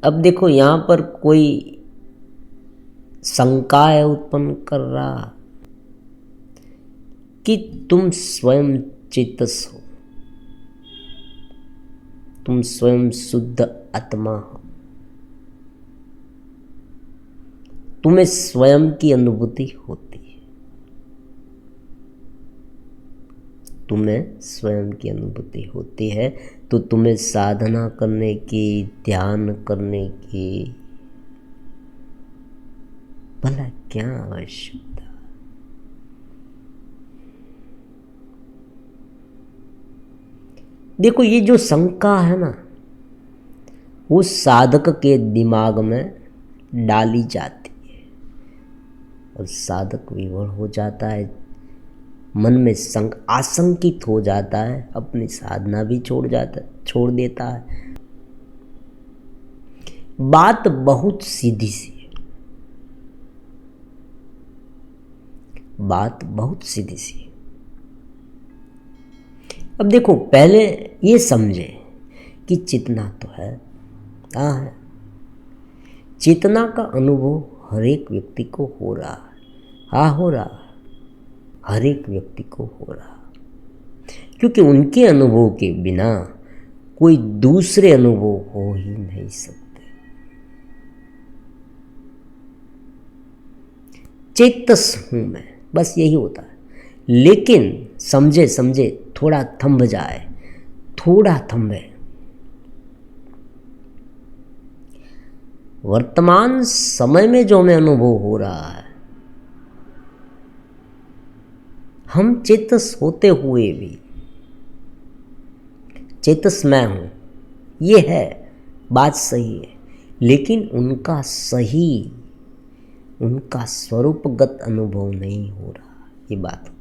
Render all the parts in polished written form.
अब देखो यहाँ पर कोई शंकाएं उत्पन्न कर रहा कि तुम स्वयं चेतस हो, तुम स्वयं शुद्ध आत्मा हो, तुम्हें स्वयं की अनुभूति होती है, तुम्हें स्वयं की अनुभूति होती है, तो तुम्हें साधना करने की, ध्यान करने की भला क्या आवश्यकता। देखो ये जो शंका है ना, वो साधक के दिमाग में डाली जाती है और साधक विवश हो जाता है, मन में आशंकित हो जाता है, अपनी साधना भी छोड़ देता है। बात बहुत सीधी सी है, बात बहुत सीधी सी है। अब देखो पहले ये समझे कि चेतना तो है, हाँ है, चेतना का अनुभव हर एक व्यक्ति को हो रहा है, हाँ हो रहा है, हर एक व्यक्ति को हो रहा, क्योंकि उनके अनुभव के बिना कोई दूसरे अनुभव हो ही नहीं सकते। चेतस हूं मैं, बस यही होता है। लेकिन समझे समझे थोड़ा थंभ जाए, थोड़ा थंभे। वर्तमान समय में जो हमें अनुभव हो रहा है, हम चेतस होते हुए भी, चेतस मैं हूं, ये है बात सही है, लेकिन उनका सही, उनका स्वरूपगत अनुभव नहीं हो रहा, ये बात होती।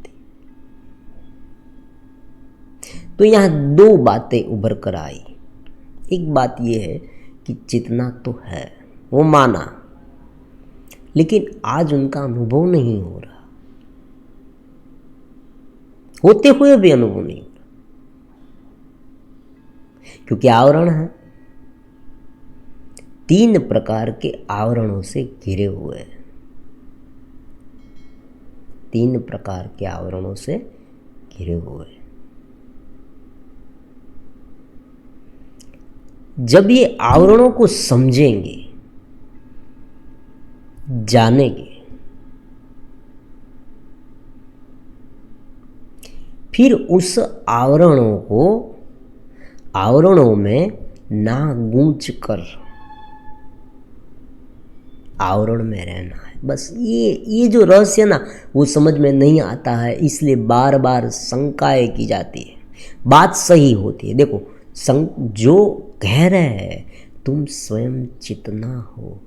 तो यहां दो बातें उभर कर आई। एक बात यह है कि चेतना तो है, वो माना, लेकिन आज उनका अनुभव नहीं हो रहा, होते हुए भी अनुभव नहीं हो रहा, क्योंकि आवरण है, 3 प्रकार के आवरणों से घिरे हुए हैं, 3 प्रकार के आवरणों से घिरे हुए हैं। जब ये आवरणों को समझेंगे, जानेंगे, फिर उस आवरणों में ना गूंज कर आवरण में रहना है। बस ये जो रहस्य ना, वो समझ में नहीं आता है, इसलिए बार बार शंकाएं की जाती है। बात सही होती है। देखो जो कह रहे हैं तुम स्वयं चेतना हो,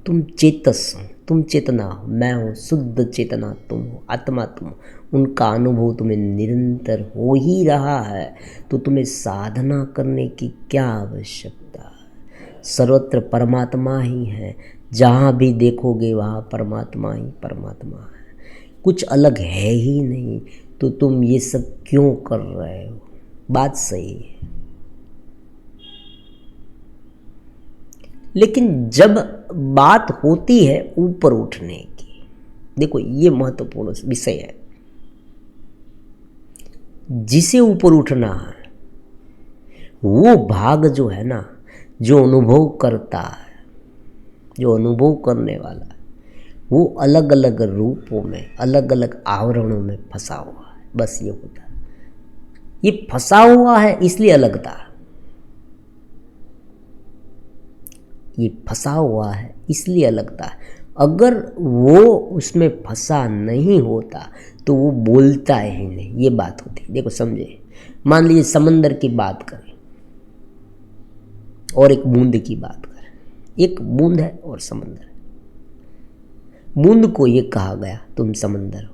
तुम चेतस हो, तुम चेतना हो, मैं हूँ शुद्ध चेतना, तुम हो आत्मा, तुम हो, उनका अनुभव तुम्हें निरंतर हो ही रहा है, तो तुम्हें साधना करने की क्या आवश्यकता है। सर्वत्र परमात्मा ही है, जहाँ भी देखोगे वहाँ परमात्मा ही परमात्मा है, कुछ अलग है ही नहीं, तो तुम ये सब क्यों कर रहे हो। बात सही है, लेकिन जब बात होती है ऊपर उठने की, देखो ये महत्वपूर्ण विषय है, जिसे ऊपर उठना है वो भाग जो है ना, जो अनुभव करता है, जो अनुभव करने वाला है, वो अलग अलग रूपों में, अलग अलग आवरणों में फंसा हुआ है। बस ये होता है, ये फंसा हुआ है इसलिए अलगता है, ये फंसा हुआ है इसलिए अलगता है। अगर वो उसमें फंसा नहीं होता तो वो बोलता ही नहीं, ये बात होती है। देखो समझे, मान लीजिए समंदर की बात करें और एक बूंद की बात करें, एक बूंद है और समंदर है। बूंद को ये कहा गया तुम समंदर हो,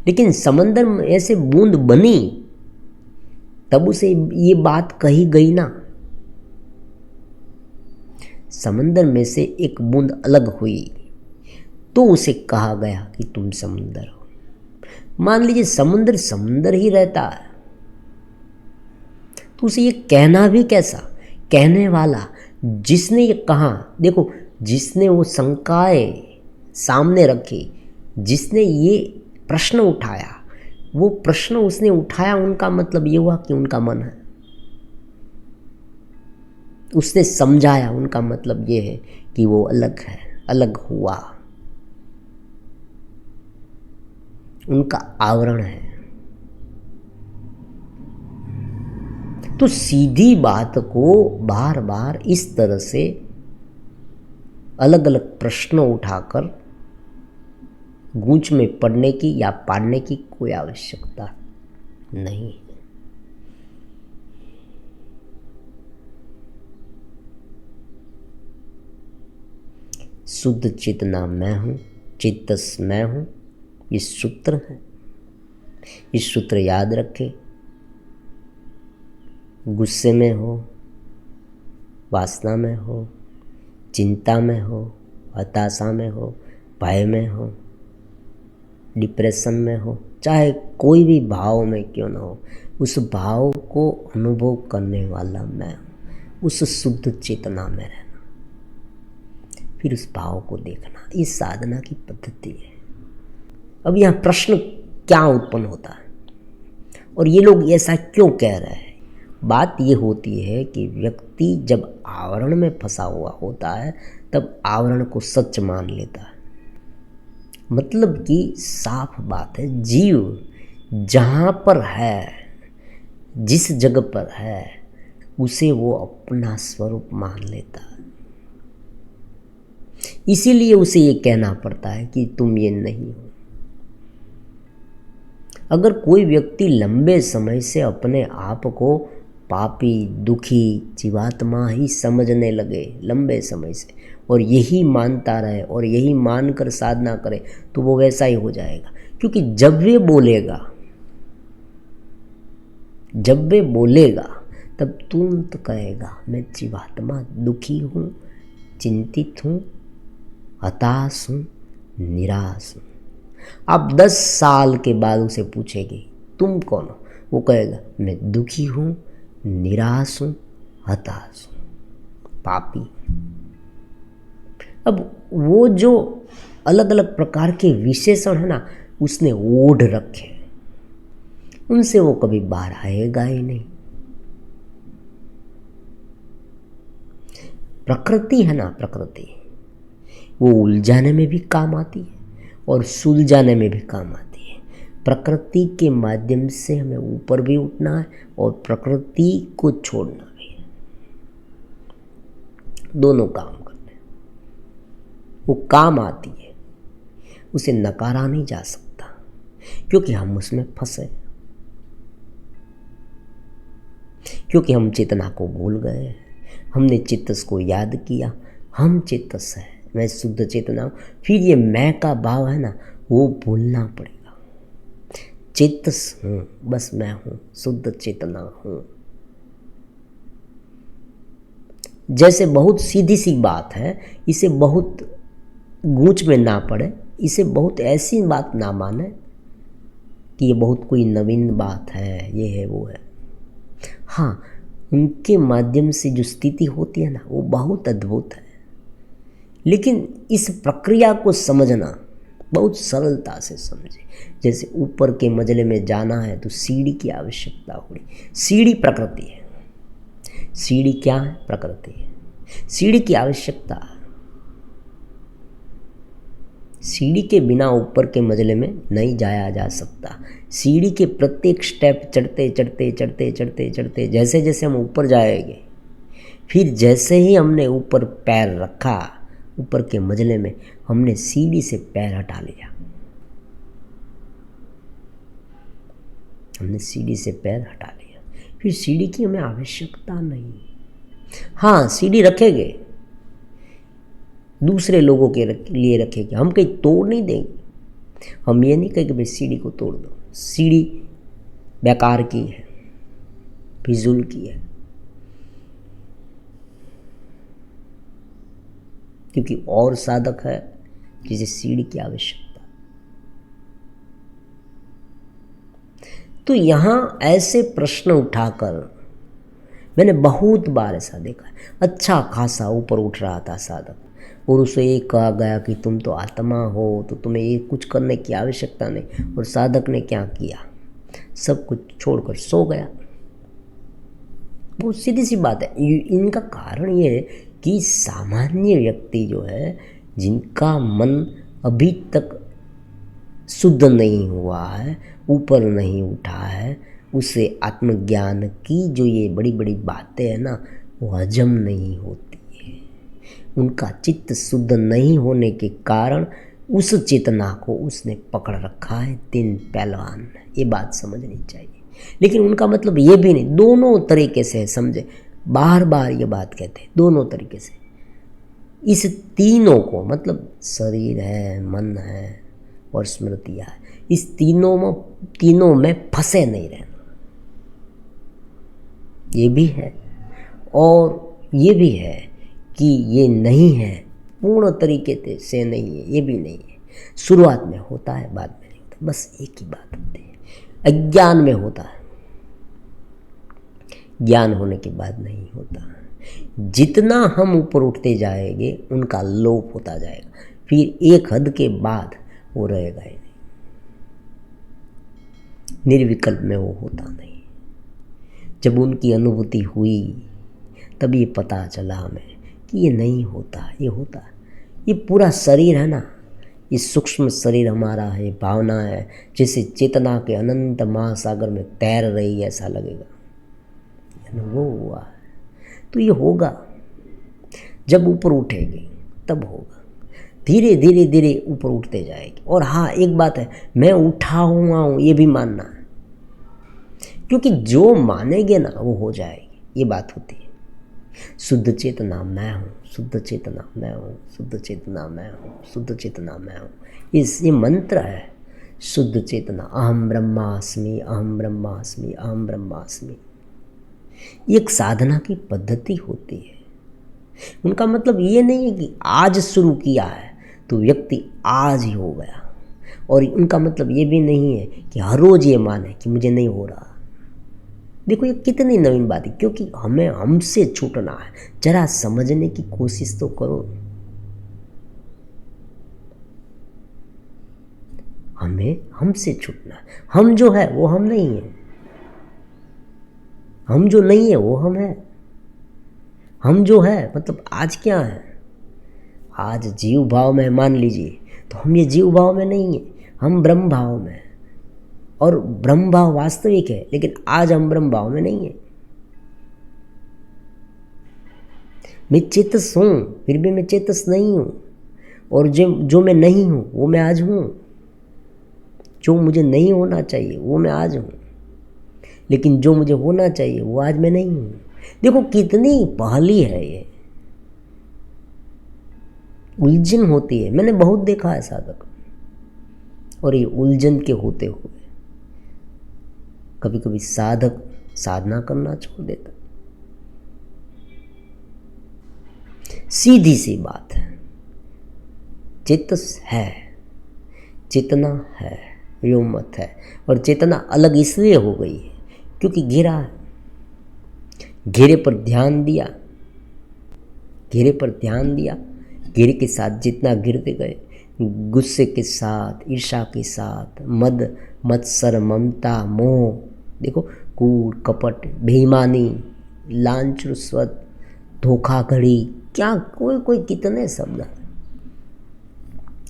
लेकिन समंदर में ऐसे बूंद बनी तब उसे ये बात कही गई ना, समंदर में से एक बूंद अलग हुई तो उसे कहा गया कि तुम समंदर हो। मान लीजिए समुद्र समुद्र ही रहता है, तो उसे ये कहना भी कैसा, कहने वाला जिसने ये कहा, देखो जिसने वो शंकाएं सामने रखी, जिसने ये प्रश्न उठाया, वो प्रश्न उसने उठाया, उनका मतलब ये हुआ कि उनका मन है। उसने समझाया, उनका मतलब ये है कि वो अलग है, अलग हुआ, उनका आवरण है। तो सीधी बात को बार बार इस तरह से अलग अलग प्रश्न उठाकर गूंच में पड़ने की या पाड़ने की कोई आवश्यकता नहीं है। शुद्ध चेतना मैं हूँ, चित्तस मैं हूँ, ये सूत्र है। इस सूत्र याद रखें। गुस्से में हो, वासना में हो, चिंता में हो, हताशा में हो, भय में हो, डिप्रेशन में हो, चाहे कोई भी भाव में क्यों ना हो, उस भाव को अनुभव करने वाला मैं हूँ, उस शुद्ध चेतना में रहना, फिर उस भाव को देखना, ये साधना की पद्धति है। अब यहाँ प्रश्न क्या उत्पन्न होता है और ये लोग ऐसा क्यों कह रहे हैं? बात ये होती है कि व्यक्ति जब आवरण में फंसा हुआ होता है तब आवरण को सच मान लेता है। मतलब कि साफ बात है, जीव जहाँ पर है, जिस जगह पर है, उसे वो अपना स्वरूप मान लेता है। इसीलिए उसे ये कहना पड़ता है कि तुम ये नहीं हो। अगर कोई व्यक्ति लंबे समय से अपने आप को पापी, दुखी, जीवात्मा ही समझने लगे लंबे समय से, और यही मानता रहे और यही मानकर साधना करे, तो वो वैसा ही हो जाएगा। क्योंकि जब वे बोलेगा तब तुरंत कहेगा मैं जीवात्मा दुखी हूँ, चिंतित हूँ, हताश हूँ, निराश हूँ। आप 10 साल के बाद उसे पूछेंगे तुम कौन हो, वो कहेगा मैं दुखी हूँ, निराश हूँ, हताश हूँ, पापी। अब वो जो अलग अलग प्रकार के विशेषण है ना, उसने ओढ़ रखे, उनसे वो कभी बाहर आएगा ही नहीं। प्रकृति है ना, प्रकृति वो उलझाने में भी काम आती है और सुलझाने में भी काम आती है। प्रकृति के माध्यम से हमें ऊपर भी उठना है और प्रकृति को छोड़ना भी है, दोनों काम करते हैं। वो काम आती है, उसे नकारा नहीं जा सकता, क्योंकि हम उसमें फंसे, क्योंकि हम चेतना को भूल गए। हमने चित्तस को याद किया, हम चित्तस है, मैं शुद्ध चेतना हूँ। फिर ये मैं का भाव है ना, वो भूलना पड़ेगा। चित्तस हूँ, बस मैं हूँ, शुद्ध चेतना हूँ। जैसे बहुत सीधी सी बात है, इसे बहुत गूंच में ना पड़े, इसे बहुत ऐसी बात ना माने कि ये बहुत कोई नवीन बात है, ये है वो है। हाँ, उनके माध्यम से जो स्थिति होती है ना, वो बहुत अद्भुत है। लेकिन इस प्रक्रिया को समझना बहुत सरलता से समझे। जैसे ऊपर के मंजिले में जाना है तो सीढ़ी की आवश्यकता होगी। सीढ़ी प्रकृति है। सीढ़ी क्या है? प्रकृति है। सीढ़ी की आवश्यकता है। सीढ़ी के बिना ऊपर के मंजिले में नहीं जाया जा सकता। सीढ़ी के प्रत्येक स्टेप चढ़ते चढ़ते चढ़ते चढ़ते चढ़ते जैसे जैसे हम ऊपर जाएंगे, फिर जैसे ही हमने ऊपर पैर रखा ऊपर के मंजिले में, हमने सीढ़ी से पैर हटा लिया, हमने सीढ़ी से पैर हटा लिया, फिर सीढ़ी की हमें आवश्यकता नहीं। हाँ, सीढ़ी रखेंगे, दूसरे लोगों के लिए रखेंगे, हम कहीं तोड़ नहीं देंगे। हम ये नहीं कहेंगे भाई सीढ़ी को तोड़ दो, सीढ़ी बेकार की है, फिजूल की है, क्योंकि और साधक है जिसे सीढ़ी की आवश्यकता। तो यहाँ ऐसे प्रश्न उठाकर मैंने बहुत बार ऐसा देखा है। अच्छा खासा ऊपर उठ रहा था साधक और उसे ये कहा गया कि तुम तो आत्मा हो, तो तुम्हें ये कुछ करने की आवश्यकता नहीं। और साधक ने क्या किया, सब कुछ छोड़कर सो गया। बहुत सीधी सी बात है। इनका कारण ये है कि सामान्य व्यक्ति जो है, जिनका मन अभी तक शुद्ध नहीं हुआ है, ऊपर नहीं उठा है, उसे आत्मज्ञान की जो ये बड़ी बड़ी बातें हैं ना, वो हजम नहीं होती है। उनका चित्त शुद्ध नहीं होने के कारण उस चेतना को उसने पकड़ रखा है तीन पहलवान। ये बात समझनी चाहिए। लेकिन उनका मतलब ये भी नहीं, दोनों तरीके से समझे, बार बार ये बात कहते हैं, दोनों तरीके से। इस तीनों को मतलब शरीर है, मन है और स्मृतियाँ है, इस तीनों में फंसे नहीं रहना, ये भी है। और ये भी है कि ये नहीं है, पूर्ण तरीके से नहीं है, ये भी नहीं है। शुरुआत में होता है, बाद में नहीं होता। बस एक ही बात होती है, अज्ञान में होता है, ज्ञान होने के बाद नहीं होता। जितना हम ऊपर उठते जाएंगे उनका लोप होता जाएगा, फिर एक हद के बाद वो रहेगा ही नहीं, निर्विकल्प में वो होता नहीं। जब उनकी अनुभूति हुई तब ये पता चला हमें कि ये नहीं होता, ये होता। ये पूरा शरीर है ना, ये सूक्ष्म शरीर हमारा है, भावना है, जैसे चेतना के अनंत महासागर में तैर रही है, ऐसा लगेगा। अनुभव हुआ है तो ये होगा। जब ऊपर उठेगी तब होगा, धीरे धीरे धीरे ऊपर उठते जाएगी। और हाँ, एक बात है, मैं उठा हुआ हूँ ये भी मानना है, क्योंकि जो मानेंगे ना वो हो जाएगी, ये बात होती है। शुद्ध चेतना मैं हूँ, शुद्ध चेतना मैं हूँ, शुद्ध चेतना मैं हूँ, शुद्ध चेतना मैं हूँ। ये मंत्र है, शुद्ध चेतना। अहम ब्रह्मास्मि, अहम ब्रह्मास्मि, अहम ब्रह्मास्मि। ये एक साधना की पद्धति होती है। उनका मतलब ये नहीं है कि आज शुरू किया है तो व्यक्ति आज ही हो गया। और उनका मतलब ये भी नहीं है कि हर रोज़ ये माने कि मुझे नहीं हो रहा। देखो ये कितनी नवीन बात है, क्योंकि हमें हमसे छूटना है। जरा समझने की कोशिश तो करो। हमें हमसे छूटना है। हम जो है वो हम नहीं है, हम जो नहीं है वो हम है। हम जो है मतलब आज क्या है, आज जीव भाव में मान लीजिए, तो हम ये जीव भाव में नहीं है, हम ब्रह्म भाव में। और ब्रह्म भाव वास्तविक है, लेकिन आज हम ब्रह्म भाव में नहीं है। मैं चेतस हूँ, फिर भी मैं चेतस नहीं हूँ। और जो मैं नहीं हूँ वो मैं आज हूँ। जो मुझे नहीं होना चाहिए वो मैं आज हूँ, लेकिन जो मुझे होना चाहिए वो आज मैं नहीं हूँ। देखो कितनी पहली है ये, उलझन होती है। मैंने बहुत देखा है साधक, और ये उलझन के होते हुए कभी कभी साधक साधना करना छोड़ देता। सीधी सी बात है, चेतस है, चेतना है, व्योमत है। और चेतना अलग इसलिए हो गई है क्योंकि घेरा है। घेरे पर ध्यान दिया, घेरे पर ध्यान दिया, घेरे के साथ जितना गिरते गए, गुस्से के साथ, ईर्ष्या के साथ, मद मत्सर, ममता, मोह, देखो कूड़ कपट, बेईमानी, लांच, रुश्वत, धोखाधड़ी, क्या कोई कितने शब्द हैं।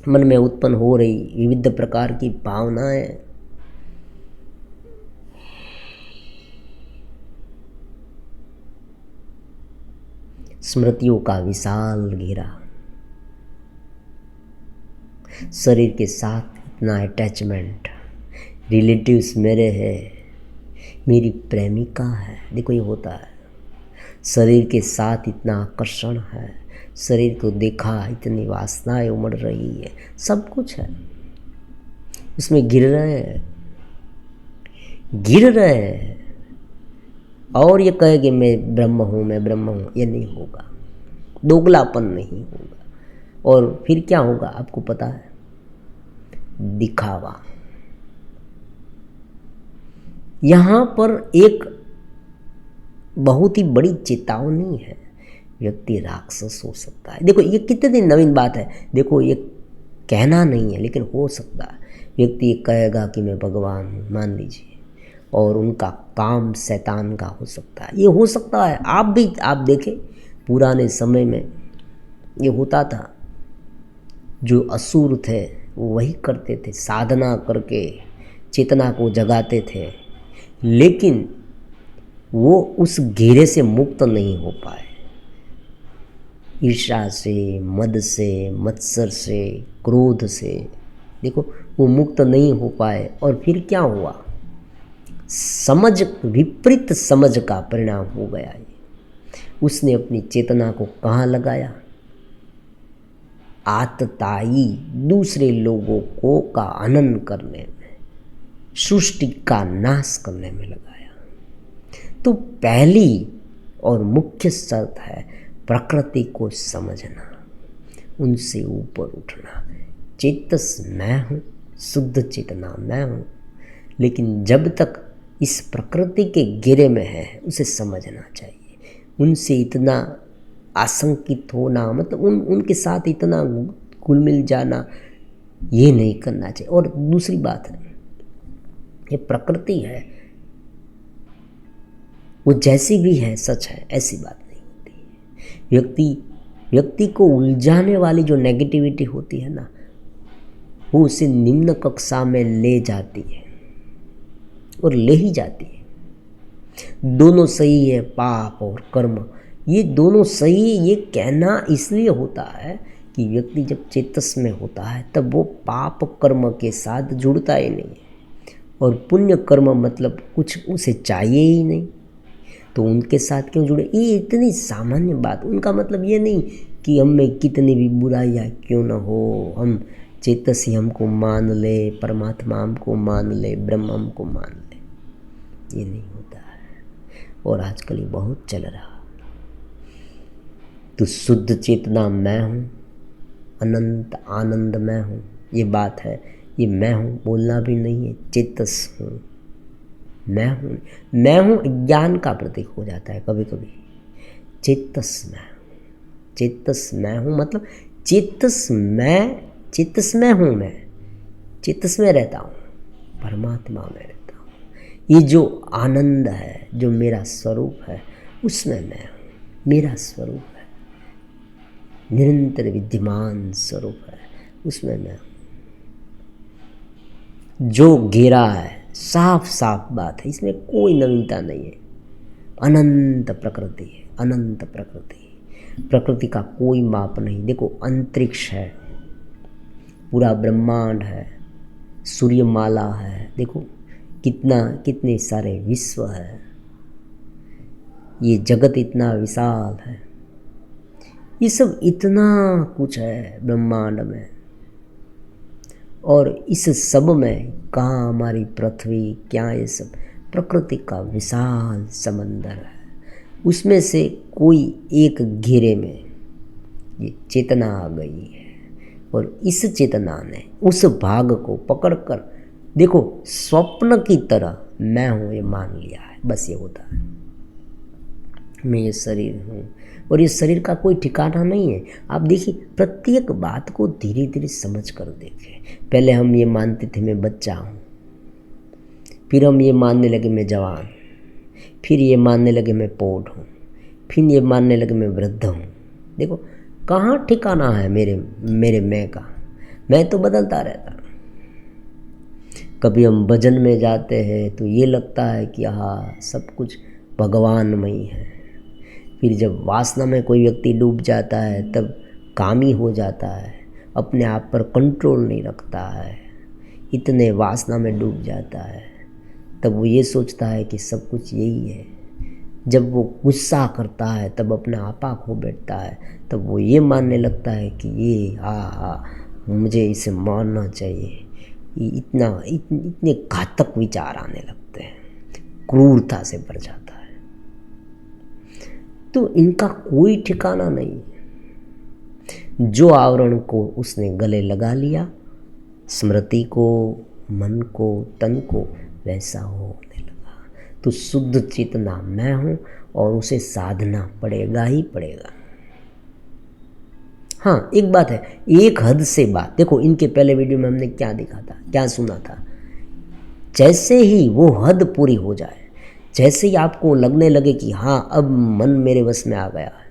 मन में उत्पन्न हो रही विविध प्रकार की भावनाएं, स्मृतियों का विशाल घेरा, शरीर के साथ इतना अटैचमेंट, रिलेटिव्स मेरे हैं, मेरी प्रेमिका है, देखो ये होता है। शरीर के साथ इतना आकर्षण है, शरीर को देखा इतनी वासनाएं उमड़ रही है, सब कुछ है, उसमें गिर रहे हैं, गिर रहे हैं। और ये कहे कि मैं ब्रह्म हूँ, मैं ब्रह्म हूँ, ये नहीं होगा, दोगलापन नहीं होगा। और फिर क्या होगा आपको पता है, दिखावा। यहाँ पर एक बहुत ही बड़ी चेतावनी है। व्यक्ति राक्षस हो सकता है। देखो ये कितनी नवीन बात है। देखो ये कहना नहीं है लेकिन हो सकता है। व्यक्ति ये कहेगा कि मैं भगवान हूँ, मान लीजिए, और उनका काम शैतान का हो सकता है। ये हो सकता है। आप देखें पुराने समय में ये होता था। जो असुर थे वो वही करते थे, साधना करके चेतना को जगाते थे, लेकिन वो उस घेरे से मुक्त नहीं हो पाए। ईर्ष्या से, मद से, मत्सर से, क्रोध से, देखो वो मुक्त नहीं हो पाए। और फिर क्या हुआ? विपरीत समझ का परिणाम हो गया ये। उसने अपनी चेतना को कहाँ लगाया? आतताई दूसरे लोगों को का हनन करने में, सृष्टि का नाश करने में लगाया। तो पहली और मुख्य शर्त है प्रकृति को समझना, उनसे ऊपर उठना। चेतस मैं हूँ, शुद्ध चेतना मैं हूँ, लेकिन जब तक इस प्रकृति के घेरे में है उसे समझना चाहिए। उनसे इतना आशंकित होना, मतलब उनके साथ इतना घुल मिल जाना, ये नहीं करना चाहिए। और दूसरी बात है, ये प्रकृति है, वो जैसी भी है सच है, ऐसी बात नहीं होती। व्यक्ति को उलझाने वाली जो नेगेटिविटी होती है ना, वो उसे निम्न कक्षा में ले जाती है और ले ही जाती है। दोनों सही है, पाप और कर्म, ये दोनों सही। ये कहना इसलिए होता है कि व्यक्ति जब चेतस में होता है तब वो पाप कर्म के साथ जुड़ता ही नहीं है, और पुण्य कर्म मतलब कुछ उसे चाहिए ही नहीं, तो उनके साथ क्यों जुड़े? ये इतनी सामान्य बात। उनका मतलब ये नहीं कि हम में कितनी भी बुराइयाँ क्यों न हो, हम चेतस ही हमको मान ले, परमात्मा हमको मान ले, ब्रह्म हमको मान ले, ये नहीं होता है। और आजकल ये बहुत चल रहा। तो शुद्ध चेतना मैं हूँ, अनंत आनंद मैं हूँ, ये बात है। ये मैं हूँ बोलना भी नहीं है, चेतस हूँ, मैं हूँ। मैं हूँ ज्ञान का प्रतीक हो जाता है कभी कभी। चेतस मैं हूँ, चेतस मैं हूँ मतलब चेतस में हूँ, मैं चेतस में रहता हूँ, परमात्मा में रहता हूँ। ये जो आनंद है, जो मेरा स्वरूप है, उसमें मैं हूँ। मेरा स्वरूप है, निरंतर विद्यमान स्वरूप है, उसमें मैं हूँ। जो घेरा है, साफ साफ बात है, इसमें कोई नवीनता नहीं है। अनंत प्रकृति है, अनंत प्रकृति। प्रकृति का कोई माप नहीं। देखो अंतरिक्ष है, पूरा ब्रह्मांड है, सूर्यमाला है, देखो कितने सारे विश्व है, ये जगत इतना विशाल है, ये सब इतना कुछ है ब्रह्मांड में। और इस सब में कहाँ हमारी पृथ्वी, क्या ये सब प्रकृति का विशाल समंदर है। उसमें से कोई एक घेरे में ये चेतना आ गई है, और इस चेतना ने उस भाग को पकड़कर, देखो स्वप्न की तरह मैं हूँ ये मान लिया है। बस ये होता है, मैं ये शरीर हूँ, और ये शरीर का कोई ठिकाना नहीं है। आप देखिए प्रत्येक बात को धीरे धीरे समझ कर देखें। पहले हम ये मानते थे मैं बच्चा हूँ, फिर हम ये मानने लगे मैं जवान, फिर ये मानने लगे मैं पौध हूँ, फिर ये मानने लगे मैं वृद्ध हूँ। देखो कहाँ ठिकाना है मेरे मैं का। मैं तो बदलता रहता। कभी हम भजन में जाते हैं तो ये लगता है कि हाँ सब कुछ भगवानमयी है। फिर जब वासना में कोई व्यक्ति डूब जाता है तब कामी हो जाता है, अपने आप पर कंट्रोल नहीं रखता है, इतने वासना में डूब जाता है, तब वो ये सोचता है कि सब कुछ यही है। जब वो गुस्सा करता है तब अपना आपा खो बैठता है, तब वो ये मानने लगता है कि ये मुझे इसे मारना चाहिए। ये इतने घातक विचार आने लगते हैं, क्रूरता से भर जाता है। तो इनका कोई ठिकाना नहीं। जो आवरण को उसने गले लगा लिया, स्मृति को, मन को, तन को, वैसा होने लगा। तो शुद्ध चेतना मैं हूँ और उसे साधना पड़ेगा ही पड़ेगा। हाँ, एक बात है, एक हद से बात, देखो इनके पहले वीडियो में हमने क्या देखा था, क्या सुना था, जैसे ही वो हद पूरी हो जाए, जैसे ही आपको लगने लगे कि हाँ अब मन मेरे बस में आ गया है,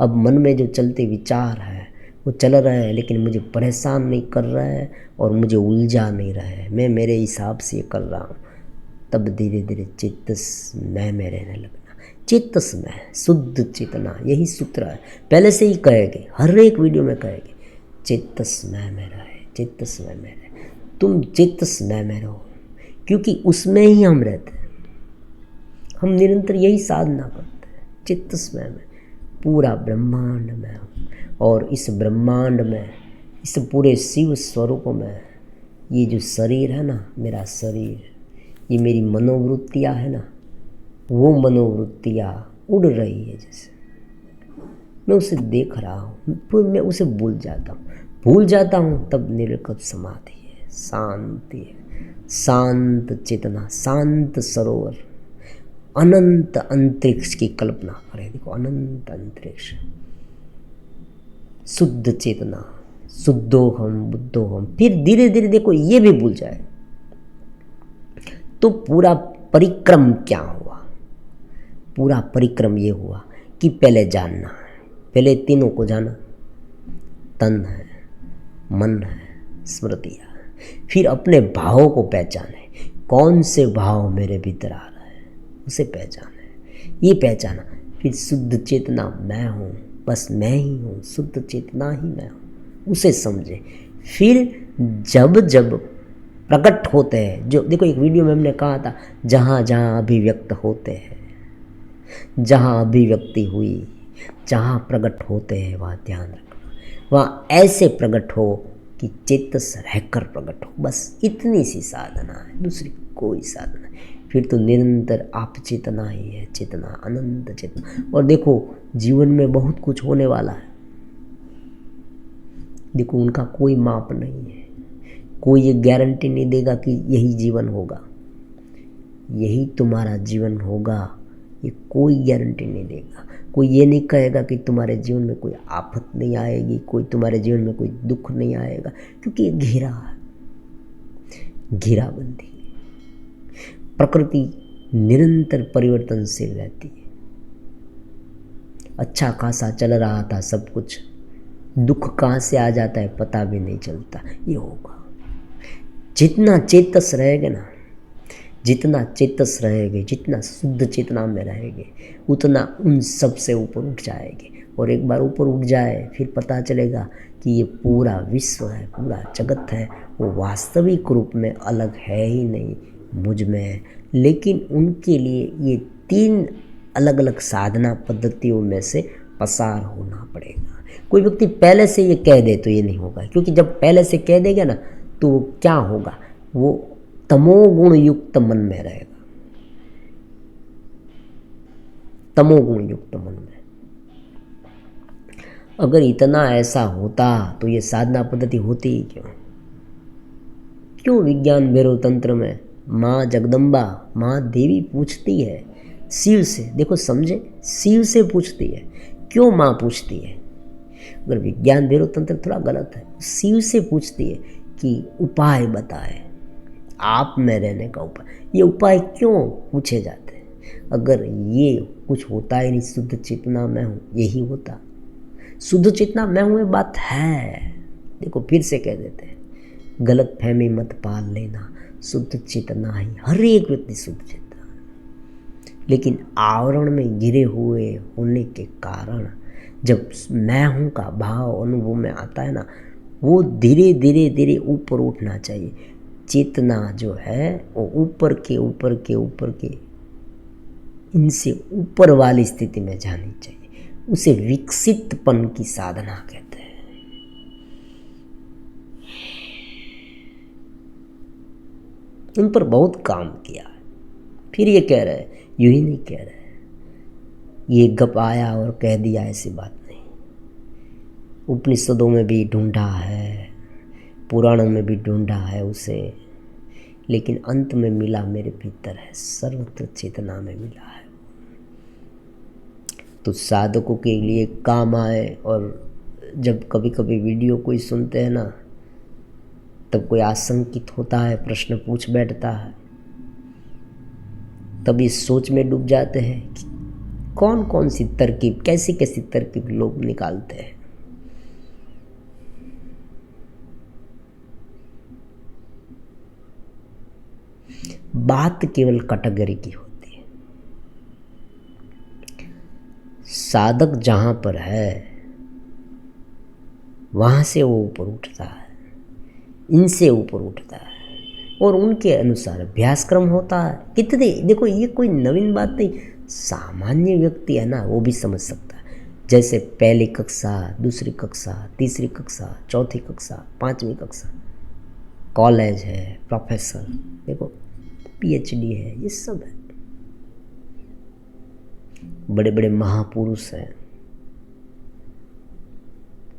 अब मन में जो चलते विचार है वो चल रहा है लेकिन मुझे परेशान नहीं कर रहा है और मुझे उलझा नहीं रहा है, मैं मेरे हिसाब से कर रहा हूँ, तब धीरे धीरे चित्तमय में रहने लगना। चित्तमय शुद्ध चेतना, यही सूत्र है, पहले से ही कहेंगे, हर एक वीडियो में कहेंगे चित्तमय में रहे, चित्तमय में रहे। तुम चित्तमय में रहो क्योंकि उसमें ही हम रहते हैं, हम निरंतर यही साधना करते हैं चित्तमय में। पूरा ब्रह्मांड में और इस ब्रह्मांड में, इस पूरे शिव स्वरूप में, ये जो शरीर है ना, मेरा शरीर, ये मेरी मनोवृत्तियाँ है ना, वो मनोवृत्तियाँ उड़ रही है, जैसे मैं उसे देख रहा हूँ, फिर मैं उसे भूल जाता हूँ, तब निर्विकल्प समाधि है, शांति है, शांत चेतना, शांत सरोवर, अनंत अंतरिक्ष की कल्पना करें। देखो अनंत अंतरिक्ष, शुद्ध चेतना, शुद्धोहम बुद्धोहम। फिर धीरे धीरे देखो ये भी भूल जाए तो पूरा परिक्रम क्या हुआ, पूरा परिक्रम ये हुआ कि पहले जानना है, पहले तीनों को जाना, तन है, मन है, स्मृतियाँ, फिर अपने भावों को पहचाने, कौन से भाव मेरे भीतर आ रहा है उसे पहचाने, ये पहचाना, फिर शुद्ध चेतना मैं हूँ, बस मैं ही हूँ, शुद्ध चेतना ही मैं हूँ, उसे समझे। फिर जब जब प्रकट होते हैं, जो देखो एक वीडियो में हमने कहा था, जहाँ जहाँ अभिव्यक्त होते हैं, जहाँ अभिव्यक्ति हुई, जहाँ प्रकट होते हैं वहाँ ध्यान रखना, वहाँ ऐसे प्रकट हो कि चेत से रहकर प्रकट हो, बस इतनी सी साधना है, दूसरी कोई साधना नहीं। फिर तो निरंतर आप चेतना ही है, चेतना, अनंत चेतना। और देखो जीवन में बहुत कुछ होने वाला है, देखो उनका कोई माप नहीं है, कोई ये गारंटी नहीं देगा कि यही जीवन होगा, यही तुम्हारा जीवन होगा, ये कोई गारंटी नहीं देगा। कोई ये नहीं कहेगा कि तुम्हारे जीवन में कोई आफत नहीं आएगी, कोई तुम्हारे जीवन में कोई दुख नहीं आएगा, क्योंकि ये घेरा है, घेराबंदी। प्रकृति निरंतर परिवर्तनशील रहती है। अच्छा खासा चल रहा था सब कुछ, दुख कहाँ से आ जाता है पता भी नहीं चलता, ये होगा। जितना चेतस रहेगा ना, जितना चेतस रहेंगे, जितना शुद्ध चेतना में रहेंगे, उतना उन सब से ऊपर उठ जाएंगे। और एक बार ऊपर उठ जाए फिर पता चलेगा कि ये पूरा विश्व है, पूरा जगत है, वो वास्तविक रूप में अलग है ही नहीं, मुझ में है। लेकिन उनके लिए ये 3 अलग अलग साधना पद्धतियों में से पसार होना पड़ेगा। कोई व्यक्ति पहले से ये कह दे तो ये नहीं होगा, क्योंकि जब पहले से कह देगा ना तो वो क्या होगा, वो तमोगुण युक्त मन में रहेगा, तमोगुण युक्त मन में। अगर इतना ऐसा होता तो ये साधना पद्धति होती ही क्यों विज्ञान भैरव तंत्र में माँ जगदम्बा, माँ देवी पूछती है शिव से, देखो समझे, शिव से पूछती है। क्यों माँ पूछती है? अगर विज्ञान भैरव तंत्र थोड़ा गलत है, शिव से पूछती है कि उपाय बताए, आप में रहने का उपाय। ये उपाय क्यों पूछे जाते हैं? अगर ये कुछ होता ही नहीं, शुद्ध चेतना मैं हूँ, यही होता, शुद्ध चेतना मैं हूँ, ये बात है। देखो फिर से कह देते हैं, गलत फहमी मत पाल लेना, शुद्ध चेतना ही, हर एक व्यक्ति शुद्ध चेतना, लेकिन आवरण में घिरे हुए होने के कारण जब मैं हूँ का भाव अनुभव में आता है ना, वो धीरे धीरे धीरे ऊपर उठना चाहिए। चेतना जो है वो ऊपर के ऊपर के ऊपर के इनसे ऊपर वाली स्थिति में जानी चाहिए, उसे विकसितपन की साधना कहते हैं। उन पर बहुत काम किया है, फिर ये कह रहे हैं, यूं ही नहीं कह रहे, ये गप आया और कह दिया, ऐसी बात नहीं। उपनिषदों में भी ढूंढा है, पुराणों में भी ढूंढा है उसे, लेकिन अंत में मिला मेरे भीतर है, सर्वत्र चेतना में मिला है। तो साधकों के लिए काम आए। और जब कभी कभी वीडियो कोई सुनते हैं ना, तब कोई आशंकित होता है, प्रश्न पूछ बैठता है, तब इस सोच में डूब जाते हैं कि कौन कौन सी तरकीब, कैसी कैसी तरकीब लोग निकालते हैं। बात केवल कैटेगरी की होती है। साधक जहां पर है वहां से वो ऊपर उठता है, इनसे ऊपर उठता है, और उनके अनुसार अभ्यासक्रम होता है। कितने, देखो ये कोई नवीन बात नहीं, सामान्य व्यक्ति है ना वो भी समझ सकता है। जैसे पहली कक्षा, दूसरी कक्षा, तीसरी कक्षा, चौथी कक्षा, पांचवी कक्षा, कॉलेज है, प्रोफेसर, देखो पीएचडी है, ये सब है। बड़े बड़े महापुरुष हैं,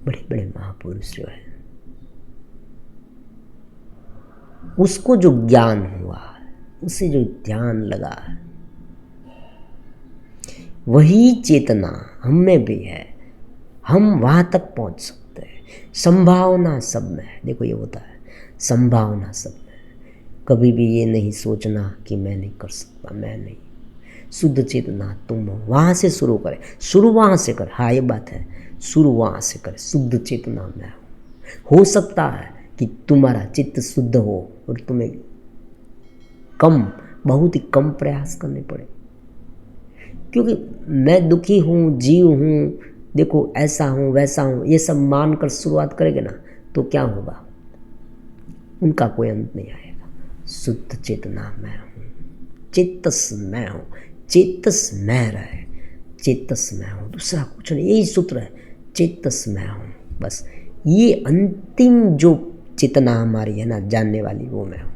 बड़े बड़े महापुरुष जो हैं, उसको जो ज्ञान हुआ है, उसे जो ध्यान लगा है, वही चेतना हम में भी है। हम वहां तक पहुंच सकते हैं। संभावना सब में है। देखो ये होता है, संभावना सब में है। कभी भी ये नहीं सोचना कि मैं नहीं कर सकता, मैं नहीं। शुद्ध चेतना तुम हो, वहां से शुरू करें, शुरू वहां से कर। हाँ ये बात है, शुरू वहां से करें। शुद्ध चेतना मैं हूँ। हो सकता है कि तुम्हारा चित्त शुद्ध हो और तुम्हें बहुत ही कम प्रयास करने पड़े, क्योंकि मैं दुखी हूँ, जीव हूँ, देखो ऐसा हूँ वैसा हूँ, ये सब मानकर शुरुआत करेंगे ना तो क्या होगा, उनका कोई अंत नहीं आएगा। शुद्ध चेतना मैं हूँ, चेतस मैं हूँ, चेतस मैं रहे, चेतस मैं हूँ, दूसरा कुछ नहीं। यही सूत्र है, चेतस मैं हूँ। बस ये अंतिम जो चेतना हमारी है ना जानने वाली, वो मैं हूँ।